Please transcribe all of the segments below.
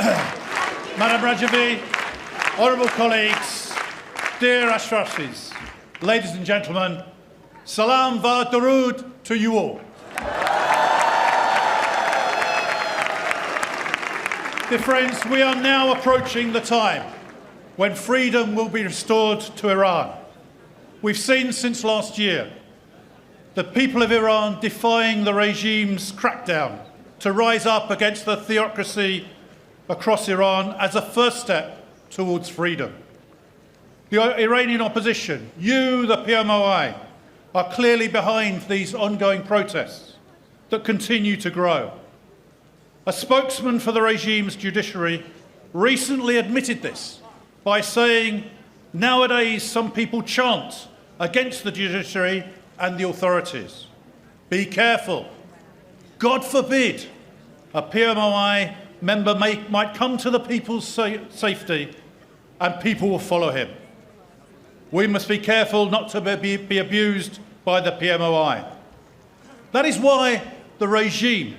Madame Rajavi, honourable colleagues, dear Ashrafis, ladies and gentlemen, salam va darood to you all. Dear friends, we are now approaching the time when freedom will be restored to Iran. We've seen since last year the people of Iran defying the regime's crackdown to rise up against the theocracy across Iran as a first step towards freedom. The Iranian opposition, you, the PMOI, are clearly behind these ongoing protests that continue to grow. A spokesman for the regime's judiciary recently admitted this by saying, nowadays some people chant against the judiciary and the authorities. Be careful. God forbid a PMOI member might come to the people's safety and people will follow him. We must be careful not to be abused by the PMOI. That is why the regime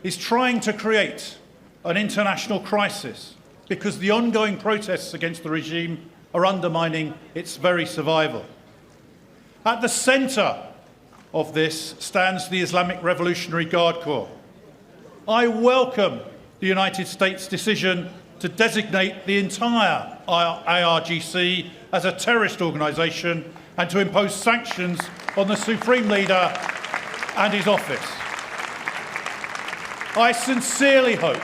is trying to create an international crisis, because the ongoing protests against the regime are undermining its very survival. At the centre of this stands the Islamic Revolutionary Guard Corps. I welcome the United States' decision to designate the entire IRGC as a terrorist organisation and to impose sanctions on the Supreme Leader and his office. I sincerely hope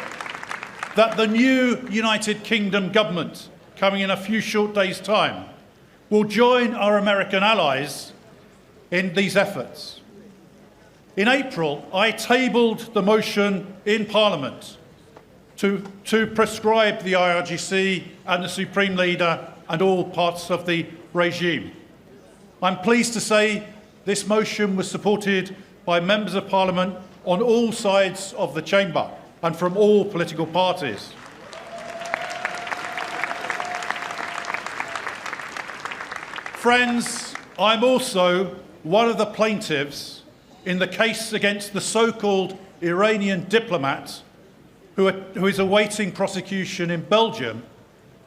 that the new United Kingdom government, coming in a few short days' time, will join our American allies in these efforts. In April, I tabled the motion in Parliament to prescribe the IRGC and the Supreme Leader and all parts of the regime. I'm pleased to say this motion was supported by members of Parliament on all sides of the chamber and from all political parties. Friends, I'm also one of the plaintiffs in the case against the so-called Iranian diplomat who is awaiting prosecution in Belgium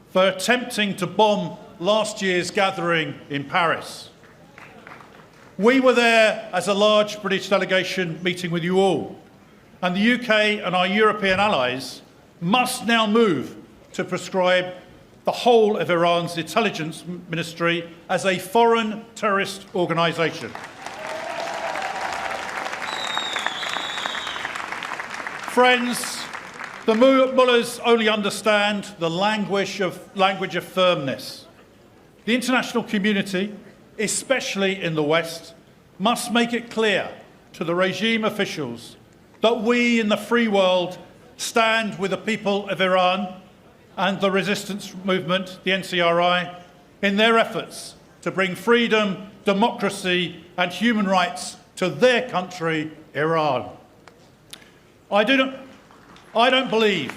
for attempting to bomb last year's gathering in Paris. We were there as a large British delegation meeting with you all, and the UK and our European allies must now move to prescribe the whole of Iran's intelligence ministry as a foreign terrorist organisation. Friends, the mullahs only understand the language of firmness. The international community, especially in the West, must make it clear to the regime officials that we in the free world stand with the people of Iran and the resistance movement, the NCRI, in their efforts to bring freedom, democracy and human rights to their country, Iran. I don't believe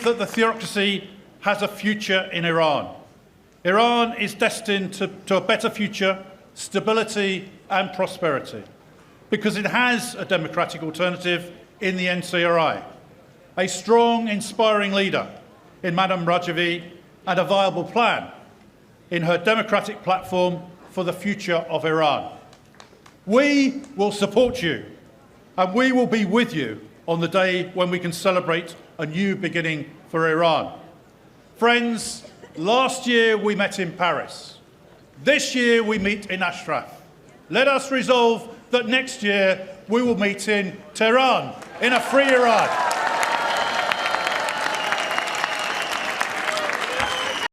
that the theocracy has a future in Iran. Iran is destined to a better future, stability and prosperity, because it has a democratic alternative in the NCRI, a strong, inspiring leader in Madame Rajavi, and a viable plan in her democratic platform for the future of Iran. We will support you, and we will be with you on the day when we can celebrate a new beginning for Iran. Friends, last year we met in Paris. This year we meet in Ashraf. Let us resolve that next year we will meet in Tehran, in a free Iran.